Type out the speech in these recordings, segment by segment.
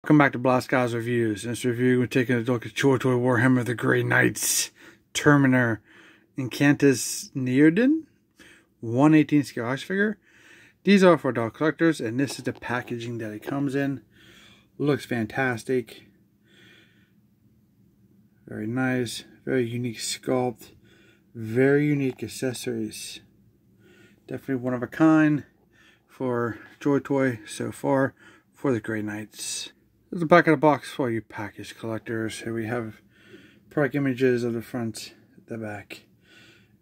Welcome back to Blast Guys Reviews. In this review, we're taking a look at Joytoy Warhammer the Grey Knights Terminator Incanus Neodan 1/18 scale action figure. These are for adult collectors, and this is the packaging that it comes in. Looks fantastic. Very nice. Very unique sculpt. Very unique accessories. Definitely one of a kind for Joytoy so far for the Grey Knights. There's the back of the box for you package collectors. Here we have product images of the front, the back,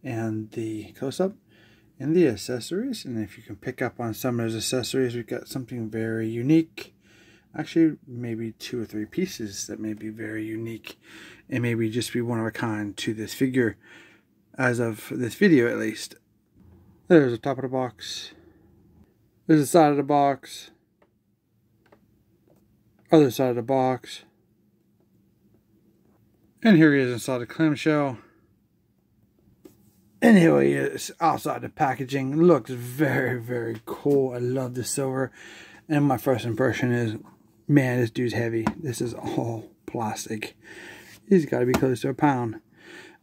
and the close-up, and the accessories. And if you can pick up on some of those accessories, we've got something very unique. Actually, maybe 2 or 3 pieces that may be very unique and maybe just be one of a kind to this figure, as of this video at least. There's the top of the box. There's the side of the box. Other side of the box. And here he is inside the clamshell. And here he is outside the packaging. Looks very, very cool. I love the silver. And my first impression is, man, this dude's heavy. This is all plastic. He's got to be close to a pound.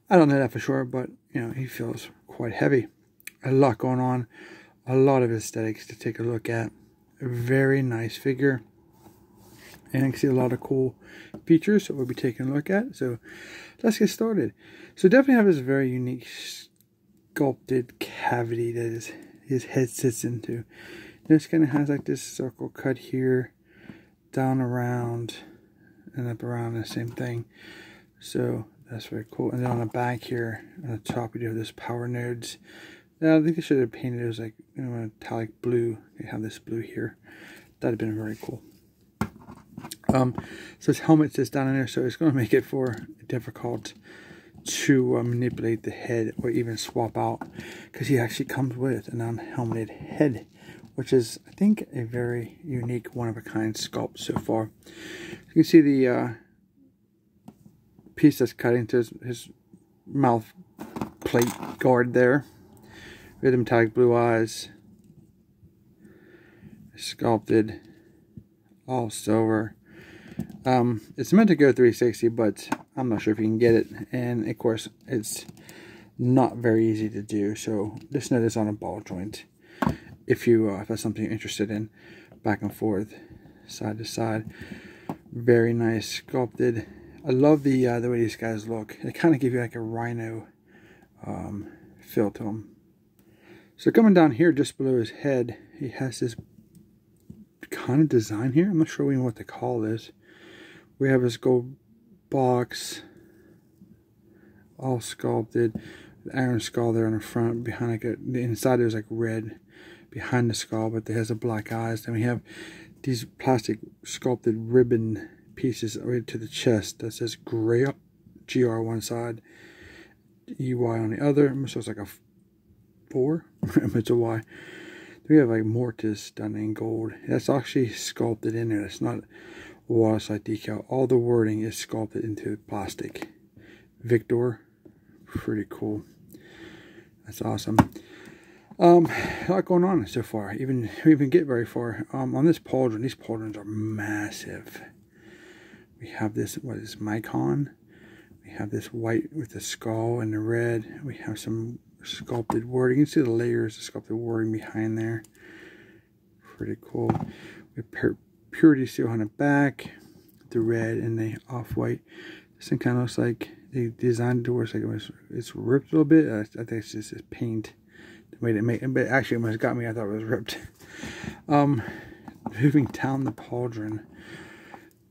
I don't know that for sure, but you know, he feels quite heavy. A lot going on. A lot of aesthetics to take a look at. A very nice figure. And you can see a lot of cool features that we'll be taking a look at. So let's get started. So definitely have this very unique sculpted cavity that his head sits into. This kind of has like this circle cut here, down around, and up around, the same thing. So that's very cool. And then on the back here, on the top, we do have this power nodes. Now, I think they should have painted it as like, you know, metallic blue. They have this blue here. That'd have been very cool. So his helmet sits down in there, so it's going to make it difficult to manipulate the head or even swap out, because he actually comes with an unhelmeted head, which is, I think, a very unique, one-of-a-kind sculpt so far. You can see the piece that's cut into his mouth plate guard there. We have the metallic blue eyes, sculpted, all silver. It's meant to go 360, but I'm not sure if you can get it, and of course it's not very easy to do, so just know this on a ball joint if that's something you're interested in. Back and forth, side to side. Very nice sculpted. I love the way these guys look. They kind of give you like a rhino feel to them. So coming down here just below his head, he has this kind of design here. I'm not sure even what to call this. We have his gold box, all sculpted. The iron skull there on the front. Behind, like the inside there's like red behind the skull, but it has the black eyes. Then we have these plastic sculpted ribbon pieces right to the chest that says gray, GR one side, EY on the other. So it's like a 4. It's a Y. We have like mortise done in gold. That's actually sculpted in there. It's not waterslide decal. All the wording is sculpted into plastic. Victor, pretty cool. That's awesome. A lot going on so far. We even get very far. On this pauldron, these pauldrons are massive. We have this, what is Micon? We have this white with the skull and the red. We have some sculpted wording. You can see the layers of sculpted wording behind there. Pretty cool. We have purity seal on the back, the red and the off-white. This thing kind of looks like they designed it to where it's ripped a little bit. I think it's just this paint the way they make it, but actually it must have got me. I thought it was ripped. Moving down the pauldron,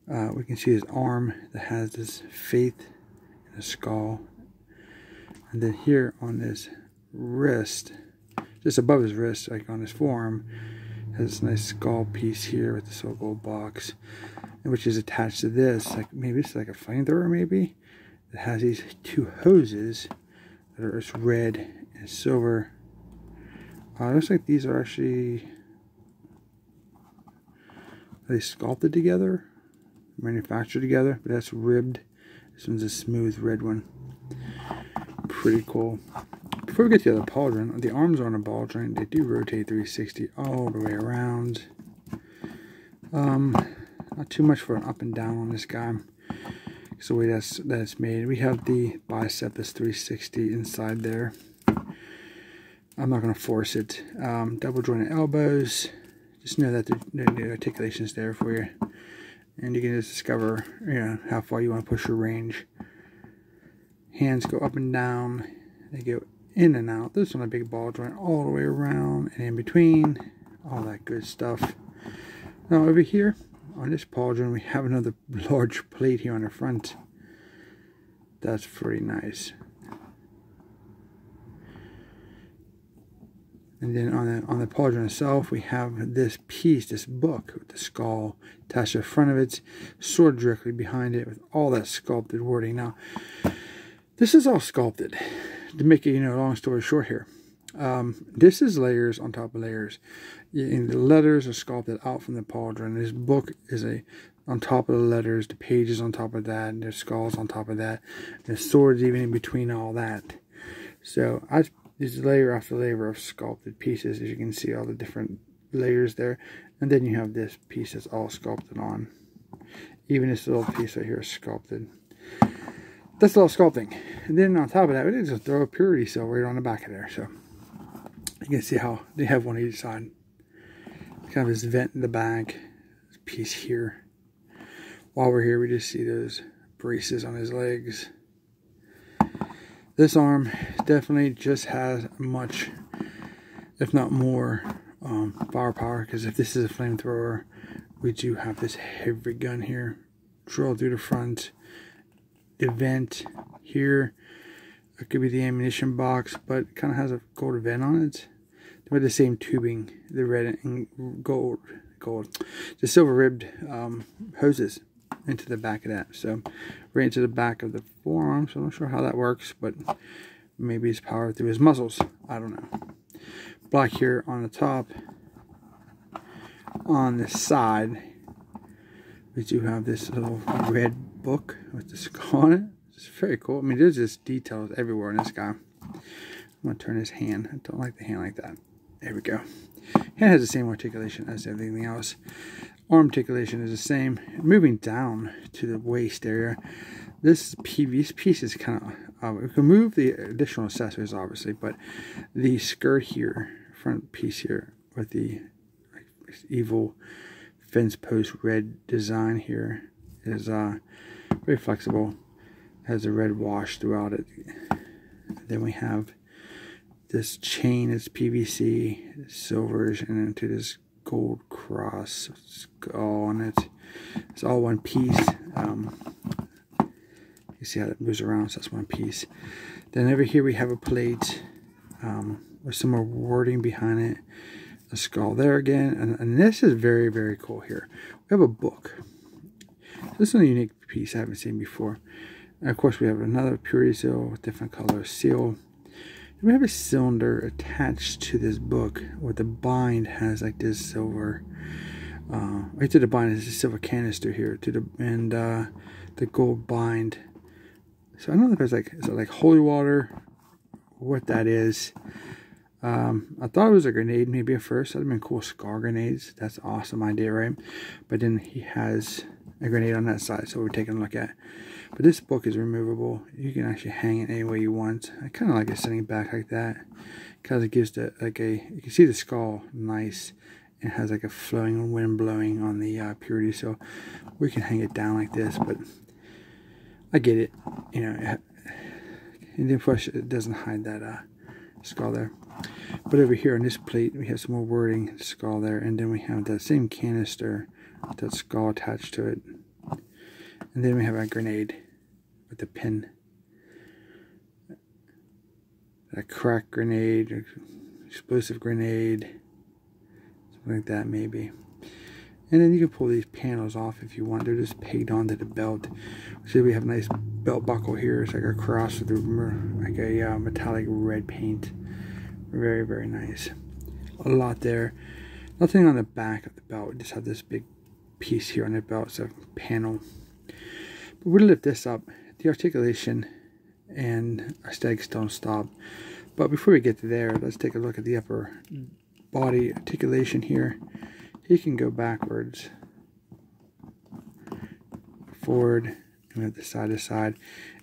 we can see his arm that has this faith and a skull, and then here on his wrist, just above his wrist, like on his forearm, has this nice skull piece here with this little gold box, which is attached to this. Like maybe it's like a flamethrower, maybe. It has these 2 hoses that are just red and silver. It looks like these are actually, are they sculpted together, manufactured together? But that's ribbed. This one's a smooth red one. Pretty cool. Before we get to the other pauldron, the arms are on a ball joint. They do rotate 360 all the way around. Not too much for an up and down on this guy. It's the way that's made. We have the bicep is 360 inside there. I'm not going to force it. Double jointed elbows. Just know that the articulation is there for you. And you can just discover, you know, how far you want to push your range. Hands go up and down. They go in and out. This one a big ball joint all the way around and in between. All that good stuff. Now over here on this pauldron we have another large plate here on the front. That's pretty nice. And then on the pauldron itself we have this piece, this book with the skull attached to the front of it, sword directly behind it with all that sculpted wording. Now this is all sculpted. To make it, you know, long story short here. This is layers on top of layers. And the letters are sculpted out from the pauldron. This book is on top of the letters, the pages on top of that, and there's skulls on top of that. The swords even in between all that. So this layer after layer of sculpted pieces, as you can see, all the different layers there. And then you have this piece that's all sculpted on. Even this little piece right here is sculpted. That's all sculpting. And then on top of that, we did just throw a purity silver right on the back of there. So you can see how they have one on each side. Kind of this vent in the back. This piece here. While we're here, we just see those braces on his legs. This arm definitely just has much, if not more, firepower. Because if this is a flamethrower, we do have this heavy gun here. Drill through the front. The vent here. It could be the ammunition box, but it kind of has a gold vent on it. With the same tubing, the red and gold, the silver ribbed hoses into the back of that. So right into the back of the forearm. So I'm not sure how that works, but maybe it's powered through his muscles. I don't know. Black here on the top. On the side, we do have this little red book with the skull on it. It's very cool. I mean, there's just details everywhere in this guy. I'm going to turn his hand. I don't like the hand like that. There we go. Hand has the same articulation as everything else. Arm articulation is the same. Moving down to the waist area, this piece is kind of, we can move the additional accessories obviously, but the skirt here, front piece here with the evil fence post red design here is very flexible. Has a red wash throughout it. Then we have this chain is PVC, silvers, and into this gold cross skull on it. It's all one piece. You see how it moves around, so that's one piece. Then over here we have a plate with some more wording behind it. A skull there again, and this is very, very cool here. We have a book. This is a unique piece I haven't seen before. And of course we have another purity seal with different color seal. We have a cylinder attached to this book where the bind has like this silver, right to the bind is a silver canister here to the gold bind. So I don't know if it's like, is it like holy water, what that is. I thought it was a grenade maybe at first. That'd have been cool. Scar grenades. That's an awesome idea, right? But then he has a grenade on that side, so we're taking a look at. But this book is removable. You can actually hang it any way you want. I kind of like it sitting back like that, because it gives the you can see the skull nice. It has like a flowing wind blowing on the purity, so we can hang it down like this. But I get it, you know. And then plus it doesn't hide that skull there. But over here on this plate we have some more wording, skull there, and then we have that same canister with that skull attached to it. And then we have a grenade with the pin. A crack grenade, explosive grenade, something like that maybe. And then you can pull these panels off if you want. They're just pegged onto the belt. See, we have a nice belt buckle here. It's like a cross with like a metallic red paint. Very, very nice. A lot there. Nothing on the back of the belt. We just have this big piece here on the belt. It's a panel. But we'll lift this up. The articulation and aesthetics don't stop. But before we get to there, let's take a look at the upper body articulation here. He can go backwards. forward, and we have the side to side.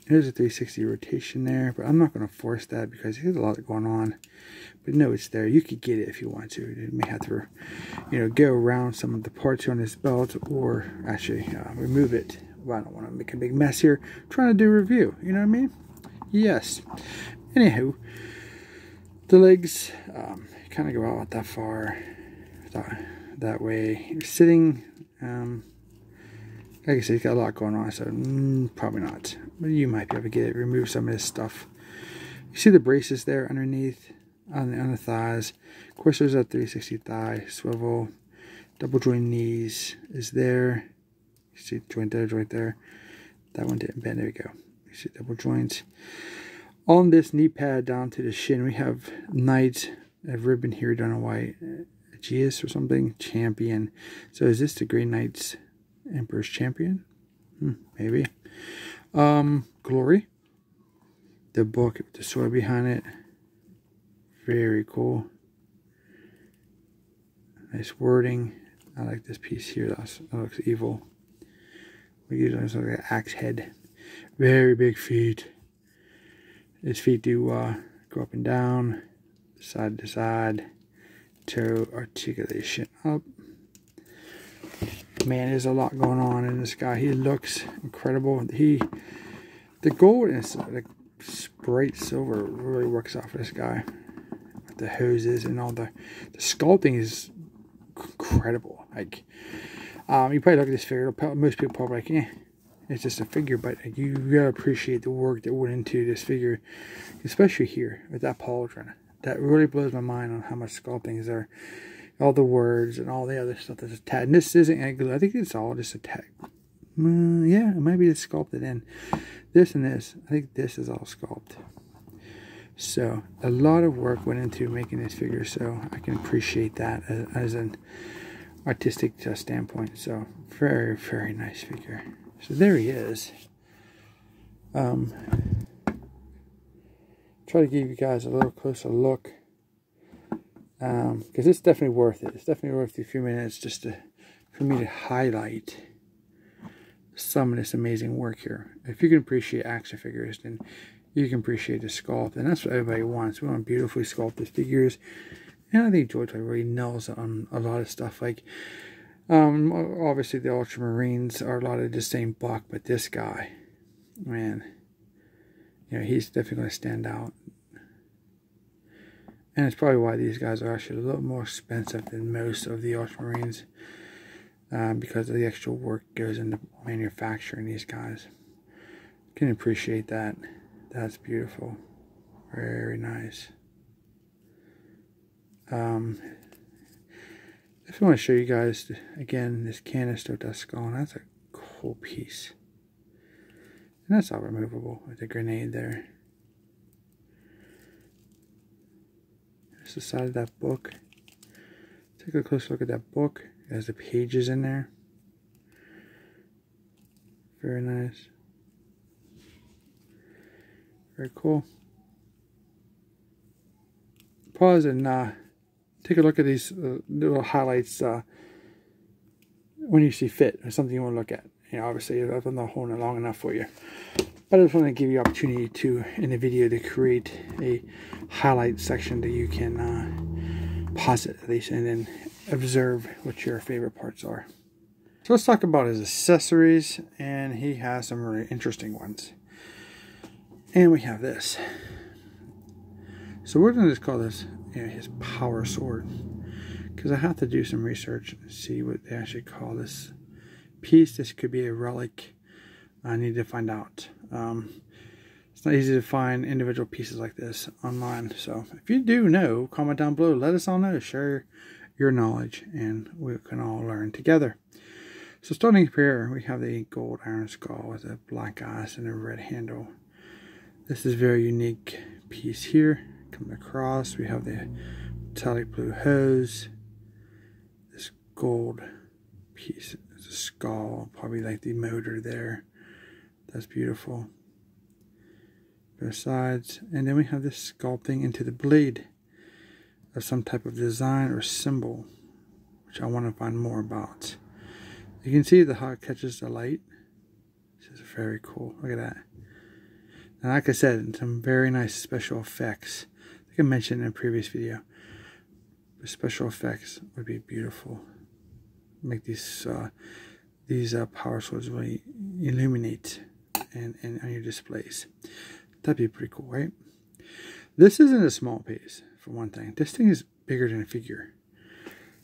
And there's a 360 rotation there, but I'm not going to force that because there's a lot going on. But no, it's there. You could get it if you want to. You may have to, go around some of the parts on this belt, or actually remove it. Well, I don't want to make a big mess here. I'm trying to do a review. You know what I mean? Yes. Anywho, the legs kind of go out that far, that way. You're sitting. Like I said, it's got a lot going on, so probably not. But you might be able to get it, remove some of this stuff. You see the braces there underneath, on the thighs. Of course, there's that 360 thigh swivel. Double joint knees is there. You see the joint there. That one didn't bend. There we go. You see double joints. On this knee pad down to the shin, we have Knight, a ribbon here done in white. Aegeus or something. Champion. So is this the Grey Knights Emperor's Champion? Maybe. Glory. The book with the sword behind it. Very cool. Nice wording. I like this piece here. That looks evil. We use it as like an axe head. Very big feet. His feet do go up and down, side to side. Toe articulation up. Man, there's a lot going on in this guy. He looks incredible. The gold and the bright silver really works out for this guy. With the hoses and all the sculpting is incredible. Like, you probably look at this figure. Most people probably like, it's just a figure. But you gotta appreciate the work that went into this figure, especially here with that pauldron. That really blows my mind on how much sculpting is there. All the words and all the other stuff that's attached. And this isn't glue. I think it's all just attached. Yeah, it might be just sculpted in. This and this. I think this is all sculpted. So, a lot of work went into making this figure. So, I can appreciate that as an artistic standpoint. So, very, very nice figure. So, there he is. Try to give you guys a little closer look. Because it's definitely worth it. It's definitely worth a few minutes just for me to highlight some of this amazing work here. If you can appreciate action figures, then you can appreciate the sculpt. And that's what everybody wants. We want beautifully sculpted figures. And I think Joytoy really nails on a lot of stuff. Like, obviously the Ultramarines are a lot of the same buck, but this guy, man, he's definitely going to stand out. And it's probably why these guys are actually a little more expensive than most of the Ultramarines, because of the extra work goes into manufacturing these guys. Can appreciate that. That's beautiful. Very nice. I just want to show you guys again this canister with that skull. And that's a cool piece. And that's all removable with the grenade there. That's the side of that book. Take a close look at that book. It has the pages in there. Very nice. Very cool. Pause and take a look at these little highlights when you see fit, or something you want to look at. Obviously, I'm not holding it long enough for you. But I just want to give you opportunity to, in the video, to create a highlight section that you can pause it at least, and then observe what your favorite parts are. So let's talk about his accessories, and he has some really interesting ones. And we have this. So we're going to just call this his power sword, because I have to do some research and see what they actually call this piece. This could be a relic. I need to find out. It's not easy to find individual pieces like this online. So if you do know, comment down below. Let us all know. Share your knowledge, and we can all learn together. So starting here, we have the gold iron skull with a black eyes and a red handle. This is a very unique piece here. Coming across, we have the metallic blue hose. This gold piece is a skull, probably like the motor there. That's beautiful. Both sides. And then we have this sculpting into the blade of some type of design or symbol, which I want to find more about. You can see how it catches the light. This is very cool. Look at that. And like I said, some very nice special effects. I think I mentioned in a previous video. The special effects would be beautiful. Make these power swords really illuminate and on your displays. That'd be pretty cool, right? This isn't a small piece, for one thing. This thing is bigger than a figure.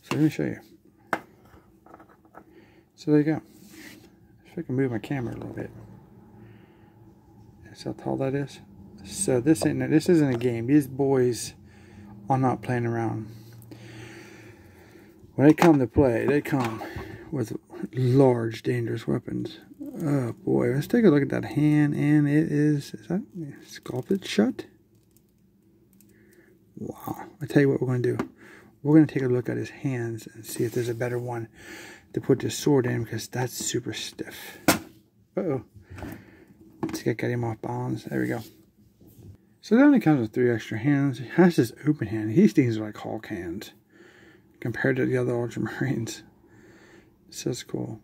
So let me show you. So there you go. If I can move my camera a little bit. See how tall that is? So this isn't a game. These boys are not playing around. When they come to play, they come with large, dangerous weapons. Oh boy, let's take a look at that hand, and it is that sculpted shut? Wow. I tell you what we're going to do. We're going to take a look at his hands and see if there's a better one to put this sword in, because that's super stiff. Uh-oh. Let's get him off balance. There we go. So that only comes with 3 extra hands. He has this open hand. These things are like Hulk hands compared to the other Ultramarines. So it's cool.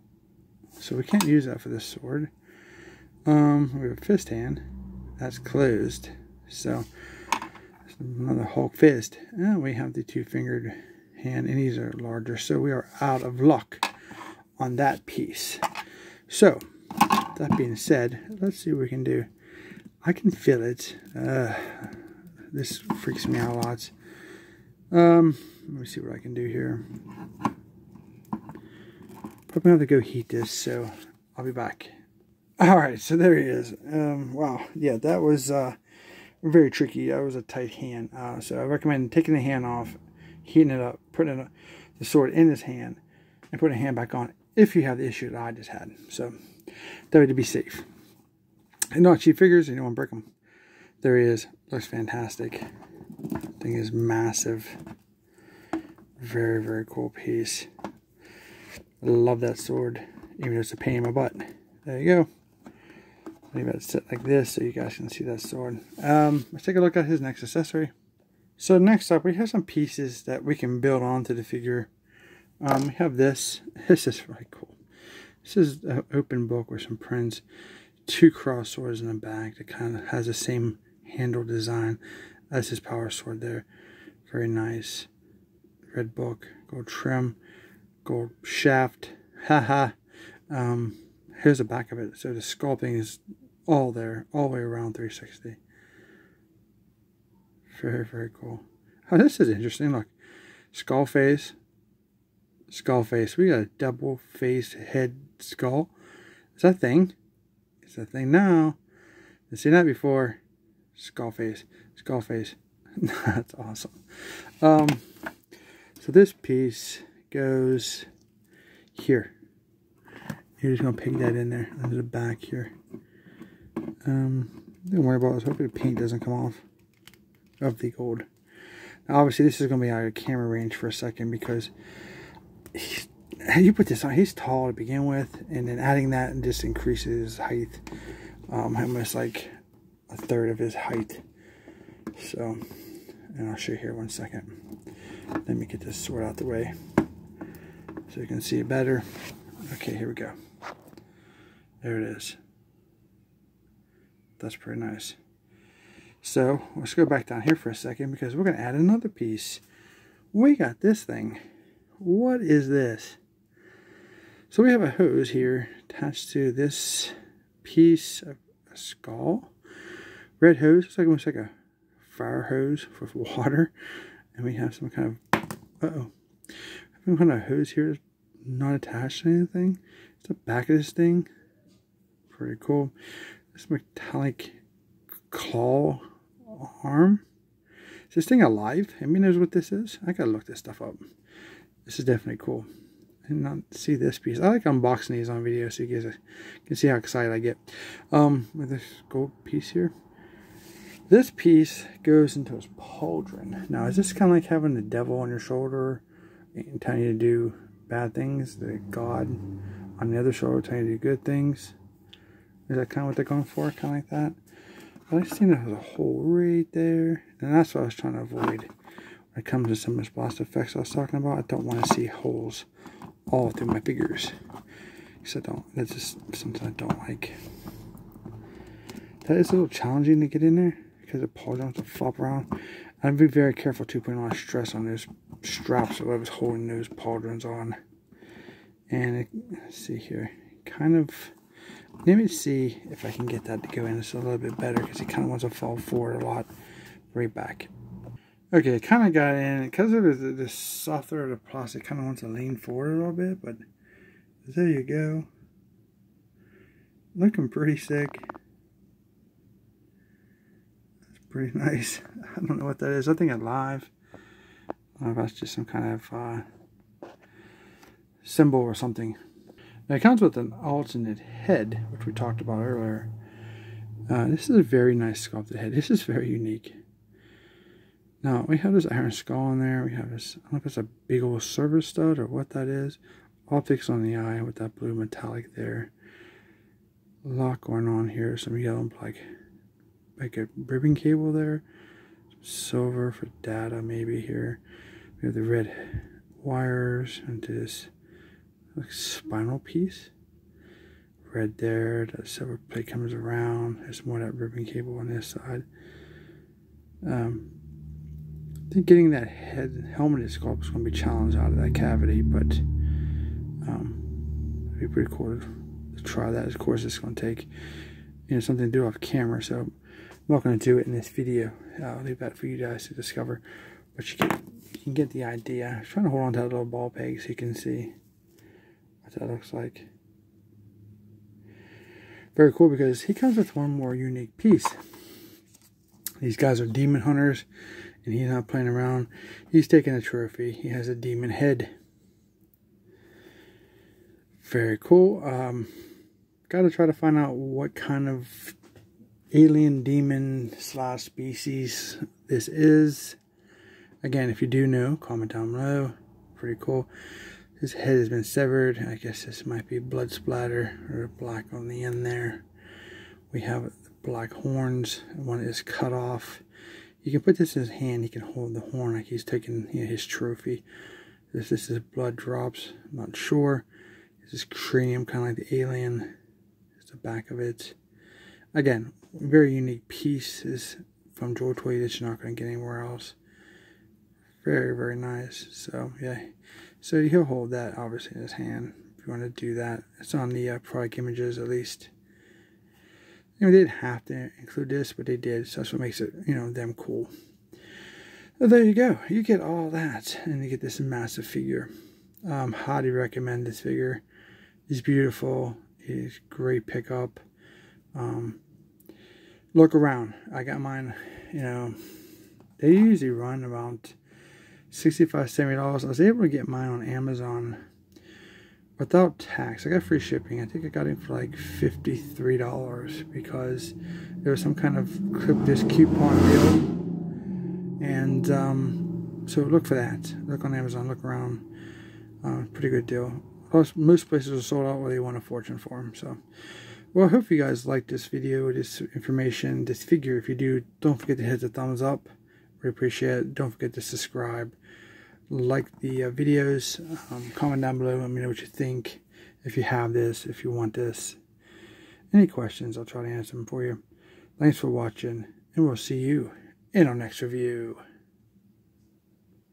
So we can't use that for this sword. We have a fist hand. That's closed. So another Hulk fist. And we have the 2-fingered hand, and these are larger. So we are out of luck on that piece. So that being said, let's see what we can do. I can feel it. This freaks me out lots. Let me see what I can do here. Probably have to go heat this, so I'll be back. Alright, so there he is. Wow, yeah, that was very tricky. That was a tight hand. So I recommend taking the hand off, heating it up, putting the sword in his hand, and putting the hand back on if you have the issue that I just had. So that way to be safe. And not cheap figures, you don't want to break them. There he is. Looks fantastic. Thing is massive. Very, very cool piece. I love that sword, even though it's a pain in my butt. There you go. Leave it sit like this so you guys can see that sword. Let's take a look at his next accessory. So next up, we have some pieces that we can build onto the figure. We have this. This is really cool. This is an open book with some prints. 2 cross swords in the back that kind of has the same handle design as his power sword there. Very nice. Red book, gold trim, gold shaft. Haha. Here's the back of it. So the sculpting is all there, all the way around 360. Very, very cool. Oh, this is interesting. Look, skull face. Skull face. We got a double face head skull. Is that a thing? It's a thing now. I've seen that before. Skull face. Skull face. That's awesome. So this piece goes here. You're just going to peg that in there under the back here. Don't worry about it. Hopefully the paint doesn't come off of the gold. Now obviously this is going to be out of camera range for a second, because you put this on, he's tall to begin with, and then adding that just increases his height. Almost like a third of his height. So, and I'll show you here one second. Let me get this sword out the way so you can see it better. Okay, here we go. There it is. That's pretty nice. So let's go back down here for a second, because we're going to add another piece. We got this thing. What is this? So we have a hose here attached to this piece of a skull. Red hose. It's almost like a fire hose with water. And we have some kind of some kind of hose here, not attached to anything. It's the back of this thing. Pretty cool. This metallic claw arm. Is this thing alive? Anybody knows what this is? I gotta look this stuff up. This is definitely cool. And not see this piece. I like unboxing these on video so you guys can see how excited I get. With this gold piece here. This piece goes into his pauldron. Now, is this kind of like having the devil on your shoulder and telling you to do bad things? The God on the other shoulder telling you to do good things? Is that kind of what they're going for? Kind of like that? But I seen there's a hole right there. And that's what I was trying to avoid. When it comes to some of those blast effects I was talking about, I don't want to see holes all through my figures. Because that's just something I don't like. That is a little challenging to get in there because the pauldrons will flop around. I'd be very careful to put a lot of stress on those straps or whatever's holding those pauldrons on. And let's see here, kind of, let me see if I can get that to go in just a little bit better because it kind of wants to fall forward a lot, right back. Okay, it kind of got in, because of the softer of the plastic, kind of wants to lean forward a little bit, but there you go. Looking pretty sick. That's pretty nice. I don't know what that is. I think it's live. I don't know if that's just some kind of symbol or something. Now it comes with an alternate head, which we talked about earlier. This is a very nice sculpted head. This is very unique. Now we have this iron skull in there. We have this, I don't know if it's a big old service stud or what that is. Optics on the eye with that blue metallic there. A lot going on here. Some yellow and black, like a ribbon cable there. Some silver for data maybe here. We have the red wires into this like spinal piece. Red there. That silver plate comes around. There's more of that ribbon cable on this side. I think getting that helmeted sculpt is going to be challenged out of that cavity, but it'd be pretty cool to try that. Of course, it's going to take something to do off camera, so I'm not going to do it in this video. I'll leave that for you guys to discover, but you can get the idea. I'm trying to hold on to that little ball peg so you can see what that looks like. Very cool, because he comes with one more unique piece. These guys are demon hunters, and he's not playing around. He's taking a trophy. He has a demon head. Very cool. Got to try to find out what kind of alien demon / species this is. Again, if you do know, comment down below. Pretty cool. His head has been severed. I guess this might be blood splatter or black on the end there. We have the black horns. One is cut off. You can put this in his hand. He can hold the horn like he's taking his trophy. This is blood drops. I'm not sure. This is cranium, kind of like the alien. It's the back of it. Again, very unique pieces from Joytoy that you're not going to get anywhere else. Very, very nice. So, yeah. So he'll hold that, obviously, in his hand. If you want to do that. It's on the product images, at least. They didn't have to include this, but they did. So that's what makes it, them cool. So there you go. You get all that, and you get this massive figure. Highly recommend this figure. He's beautiful. He's great pickup. Look around. I got mine. They usually run around $65, $70. I was able to get mine on Amazon without tax. I got free shipping. I think I got it for like $53 because there was some kind of this coupon deal. And so look for that. Look on Amazon. Look around. Pretty good deal. Most places are sold out where they want a fortune for them. So, well, I hope you guys liked this video, this information, this figure. If you do, don't forget to hit the thumbs up. We appreciate it. Don't forget to subscribe. Like the videos, comment down below, let me know what you think, if you have this, if you want this. Any questions, I'll try to answer them for you. Thanks for watching, and we'll see you in our next review.